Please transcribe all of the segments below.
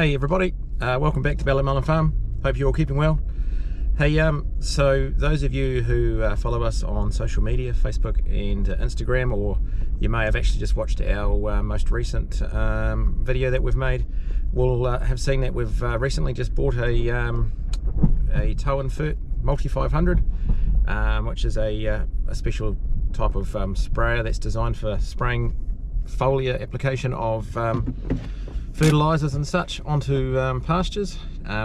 Hey everybody, welcome back to Ballymullen Farm. Hope you're all keeping well. Hey, so those of you who follow us on social media, Facebook and Instagram, or you may have actually just watched our most recent video that we've made, will have seen that we've recently just bought a Tow and Fert Multi 500, which is a special type of sprayer that's designed for spraying foliar application of fertilisers and such onto pastures.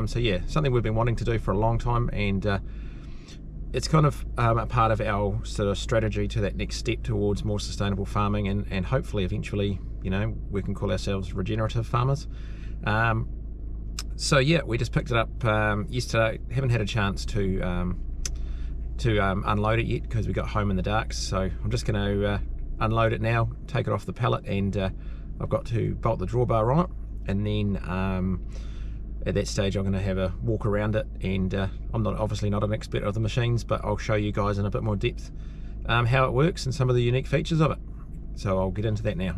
So yeah, something we've been wanting to do for a long time, and it's kind of a part of our sort of strategy to that next step towards more sustainable farming, and hopefully eventually, you know, we can call ourselves regenerative farmers. So yeah, we just picked it up yesterday. Haven't had a chance to unload it yet because we got home in the dark, so I'm just going to unload it now, take it off the pallet, and I've got to bolt the drawbar on it, and then at that stage I'm going to have a walk around it, and I'm obviously not an expert of the machines, but I'll show you guys in a bit more depth how it works and some of the unique features of it. So I'll get into that now.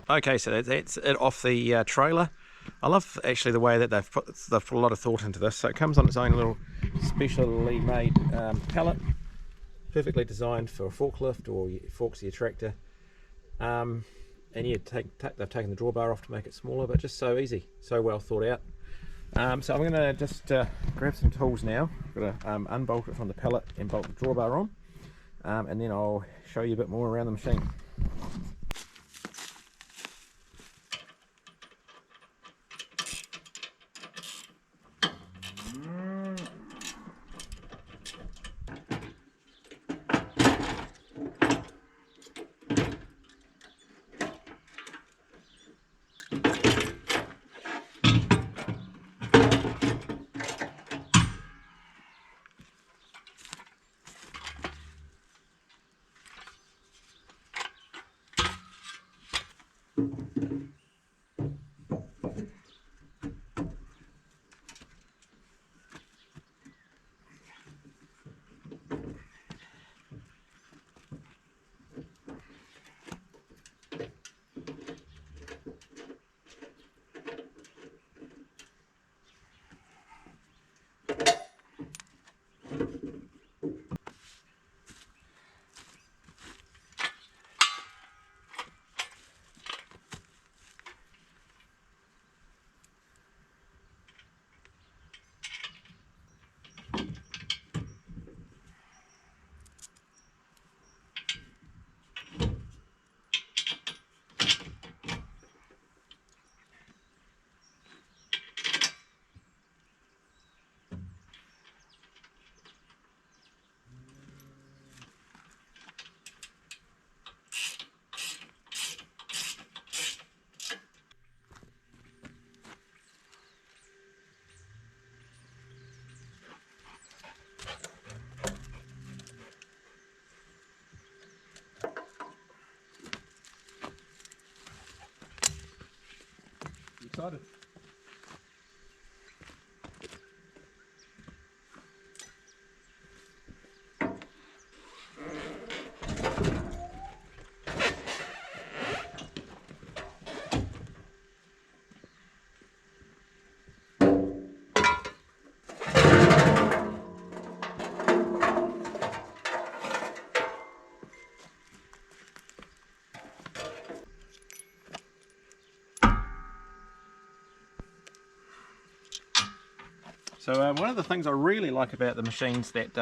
Okay, so that's it off the trailer. I love actually the way that they've put a lot of thought into this. So it comes on its own little specially made pallet, perfectly designed for a forklift or forks your tractor. And yeah, they've taken the drawbar off to make it smaller, but just so easy, so well thought out. So I'm going to just grab some tools now. I'm going to unbolt it from the pallet and bolt the drawbar on, and then I'll show you a bit more around the machine. excited. So one of the things I really like about the machines that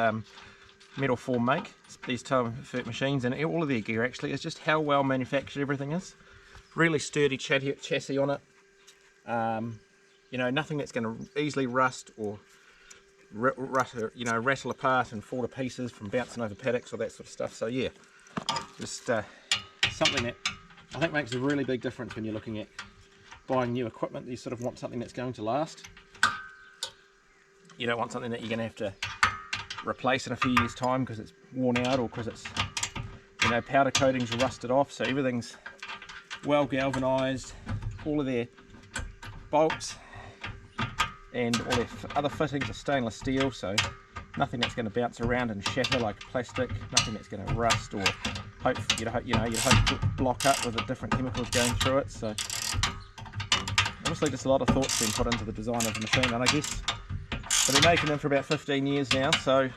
Metal Form make, these Tow and Fert machines, and all of their gear actually, is just how well manufactured everything is. Really sturdy chassis on it. You know, nothing that's going to easily rust or rattle apart and fall to pieces from bouncing over paddocks or that sort of stuff. So yeah, just something that I think makes a really big difference when you're looking at buying new equipment. You sort of want something that's going to last. You don't want something that you're going to have to replace in a few years' time because it's worn out or because it's, you know, powder coatings are rusted off. So everything's well galvanized. All of their bolts and all their other fittings are stainless steel, so nothing that's going to bounce around and shatter like plastic. Nothing that's going to rust or you'd hope to block up with the different chemicals going through it. So obviously just a lot of thought's been put into the design of the machine, and I guess they've been making them for about 15 years now, so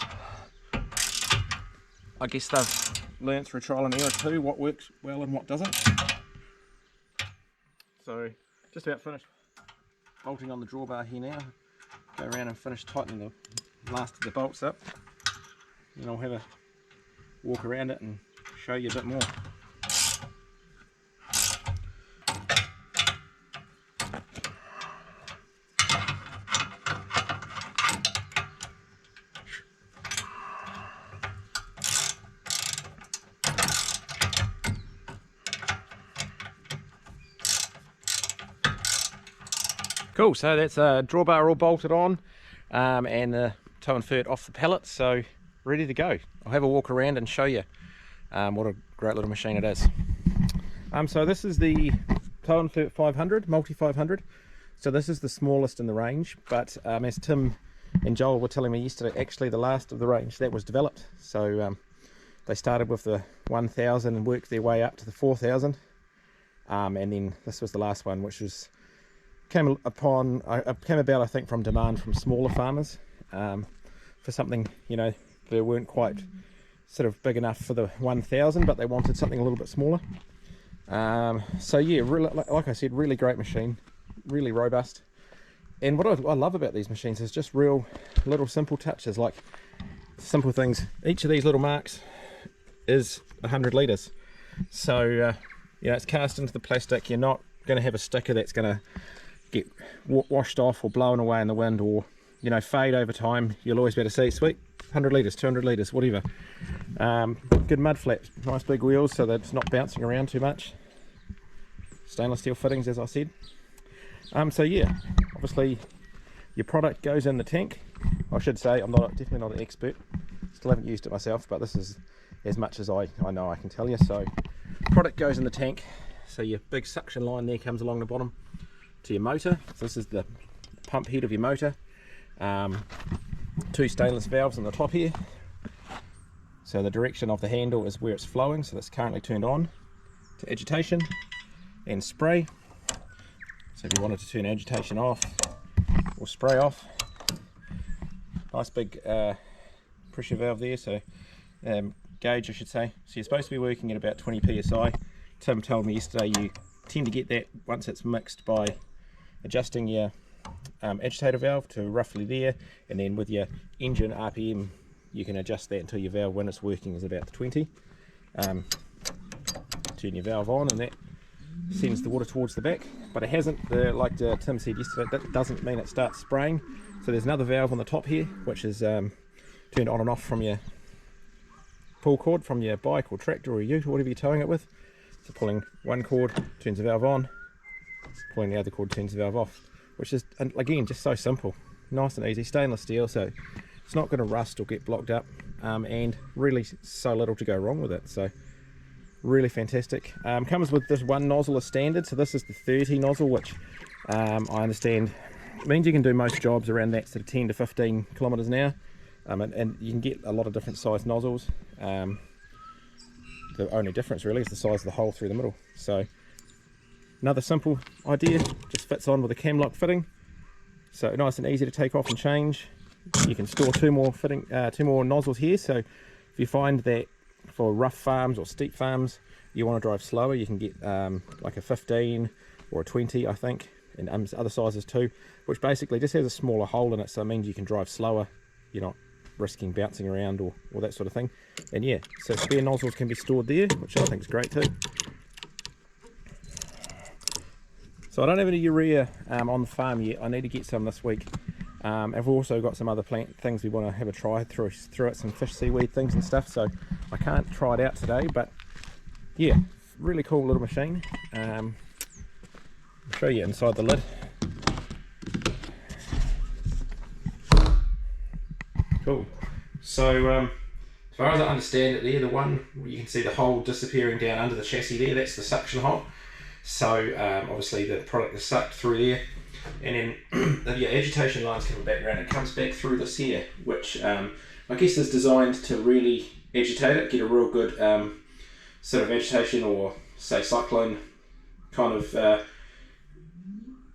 I guess they've learnt through trial and error too what works well and what doesn't. So just about finished bolting on the drawbar here now. Go around and finish tightening the last of the bolts up, and I'll have a walk around it and show you a bit more. Cool, so that's a drawbar all bolted on and the Tow and Fert off the pallet, so ready to go. I'll have a walk around and show you what a great little machine it is. So this is the Tow and Fert 500, Multi 500. So this is the smallest in the range, but as Tim and Joel were telling me yesterday, actually the last of the range that was developed. So they started with the 1000 and worked their way up to the 4000, and then this was the last one, which was came about I think from demand from smaller farmers for something, you know, they weren't quite sort of big enough for the 1000, but they wanted something a little bit smaller. So yeah, really, like I said, really great machine, really robust. And what I love about these machines is just real little simple touches, like simple things. Each of these little marks is 100 litres, so you know, it's cast into the plastic. You're not going to have a sticker that's going to get washed off or blown away in the wind or, you know, fade over time. You'll always be able to see, sweet, 100 litres, 200 litres, whatever. Good mud flaps, nice big wheels so that it's not bouncing around too much. Stainless steel fittings, as I said. So yeah, obviously your product goes in the tank. I should say I'm definitely not an expert, still haven't used it myself, but this is as much as I know I can tell you. So product goes in the tank, so your big suction line there comes along the bottom to your motor. So this is the pump head of your motor. Two stainless valves on the top here, so the direction of the handle is where it's flowing, so that's currently turned on to agitation and spray. So if you wanted to turn agitation off or spray off, nice big pressure valve there, so gauge I should say. So you're supposed to be working at about 20 psi. Tim told me yesterday you tend to get that once it's mixed by adjusting your agitator valve to roughly there, and then with your engine RPM you can adjust that until your valve, when it's working, is about 20. Turn your valve on and that sends the water towards the back, but it hasn't, like Tim said yesterday, that doesn't mean it starts spraying. So there's another valve on the top here which is turned on and off from your pull cord from your bike or tractor or ute or whatever you're towing it with. So pulling one cord turns the valve on, pulling the other cord turns the valve off, which is, again, just so simple, nice and easy. Stainless steel, so it's not going to rust or get blocked up, and really so little to go wrong with it. So really fantastic. Comes with this one nozzle as standard, so this is the 30 nozzle, which I understand it means you can do most jobs around that sort of 10 to 15 kilometers an hour, and you can get a lot of different size nozzles. The only difference really is the size of the hole through the middle. So another simple idea, just fits on with a cam lock fitting, so nice and easy to take off and change. You can store two more nozzles here, so if you find that for rough farms or steep farms you want to drive slower, you can get like a 15 or a 20, I think, and other sizes too, which basically just has a smaller hole in it, so it means you can drive slower. You're not risking bouncing around or that sort of thing. And yeah, so spare nozzles can be stored there, which I think is great too. So I don't have any urea on the farm yet. I need to get some this week. And we've also got some other plant things we want to have a try through it, some fish seaweed things and stuff, so I can't try it out today. But yeah, really cool little machine. I'll show you inside the lid. Cool. So as far as I understand it there, the one you can see the hole disappearing down under the chassis there, that's the suction hole. So obviously the product is sucked through there, and then your agitation lines coming back around, it comes back through this here, which I guess is designed to really agitate it, get a real good sort of agitation, or say cyclone kind of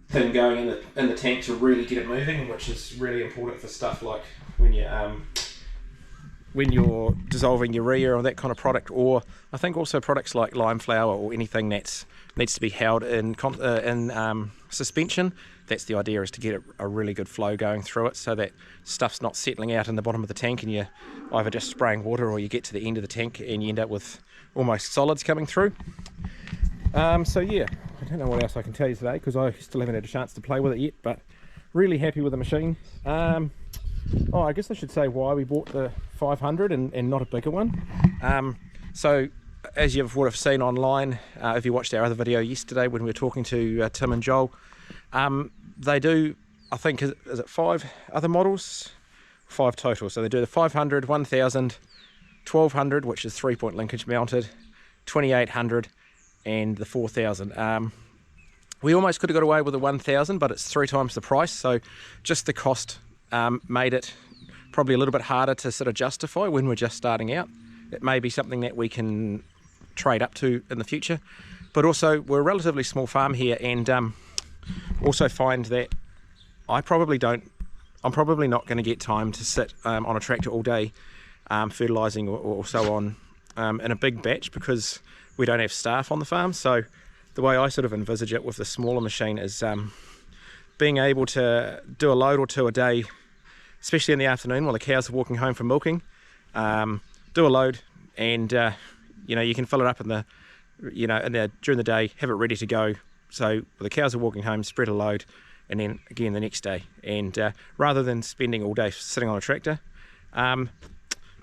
thing going in the tank to really get it moving, which is really important for stuff like when you're dissolving urea or that kind of product, or I think also products like lime flour or anything that needs to be held in suspension. That's the idea, is to get a really good flow going through it, so that stuff's not settling out in the bottom of the tank and you're either just spraying water, or you get to the end of the tank and you end up with almost solids coming through. So yeah, I don't know what else I can tell you today, because I still haven't had a chance to play with it yet, but really happy with the machine. Oh, I guess I should say why we bought the 500 and not a bigger one. So as you would have seen online, if you watched our other video yesterday when we were talking to Tim and Joel, they do, I think, is it 5 other models? 5 total. So they do the 500, 1000, 1200, which is 3-point linkage mounted, 2800, and the 4000. We almost could have got away with the 1000, but it's 3 times the price, so just the cost made it probably a little bit harder to sort of justify when we're just starting out. It may be something that we can trade up to in the future, but also we're a relatively small farm here, and also find that I'm probably not going to get time to sit on a tractor all day fertilising or so on in a big batch, because we don't have staff on the farm. So the way I sort of envisage it with the smaller machine is being able to do a load or two a day, especially in the afternoon while the cows are walking home from milking. Do a load, and you can fill it up in the during the day, have it ready to go. So when the cows are walking home, spread a load, and then again the next day. And rather than spending all day sitting on a tractor, the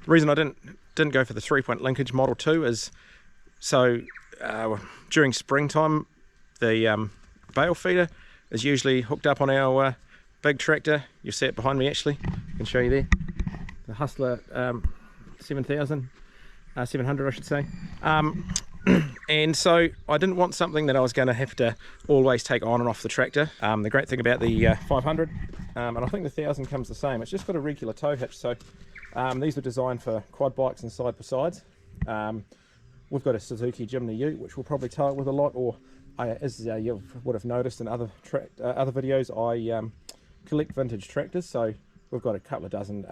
reason I didn't go for the 3-point linkage model 2 is so during springtime the bale feeder is usually hooked up on our big tractor. You see it behind me actually, I can show you there, the Hustler 700 I should say. And so I didn't want something that I was going to have to always take on and off the tractor. The great thing about the 500, and I think the 1000 comes the same, it's just got a regular tow hitch. So these were designed for quad bikes and side by sides. We've got a Suzuki Jimny Ute, which we'll probably tow it with a lot, or as you would have noticed in other videos, I collect vintage tractors. So we've got a couple of dozen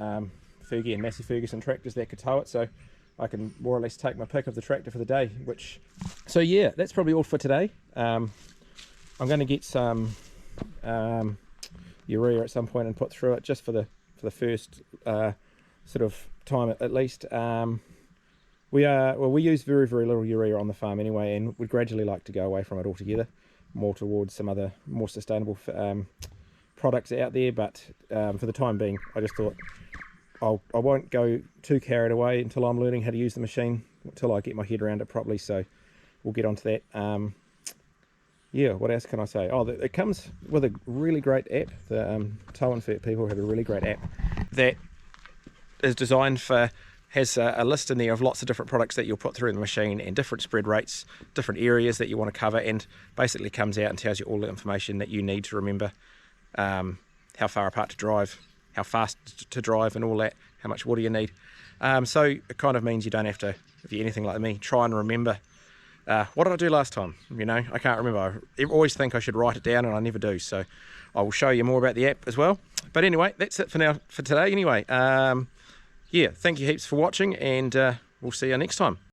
Fergie and Massey Ferguson tractors that could tow it, so I can more or less take my pick of the tractor for the day. So yeah, that's probably all for today. I'm going to get some urea at some point and put through it, just for the first sort of time at least. We use very little urea on the farm anyway, and would gradually like to go away from it altogether, more towards some other more sustainable products out there. But for the time being, I just thought I won't go too carried away until I'm learning how to use the machine, until I get my head around it properly. So we'll get onto that. Yeah, what else can I say? Oh, it comes with a really great app. The Tow and Fert people have a really great app that is designed for has a list in there of lots of different products that you'll put through the machine and different spread rates, different areas that you want to cover, and basically comes out and tells you all the information that you need to remember how far apart to drive, how fast to drive and all that, how much water you need. So it kind of means you don't have to, if you're anything like me, try and remember what did I do last time? You know, I can't remember. I always think I should write it down and I never do. So I will show you more about the app as well. But anyway, that's it for today anyway. Yeah, thank you heaps for watching, and we'll see you next time.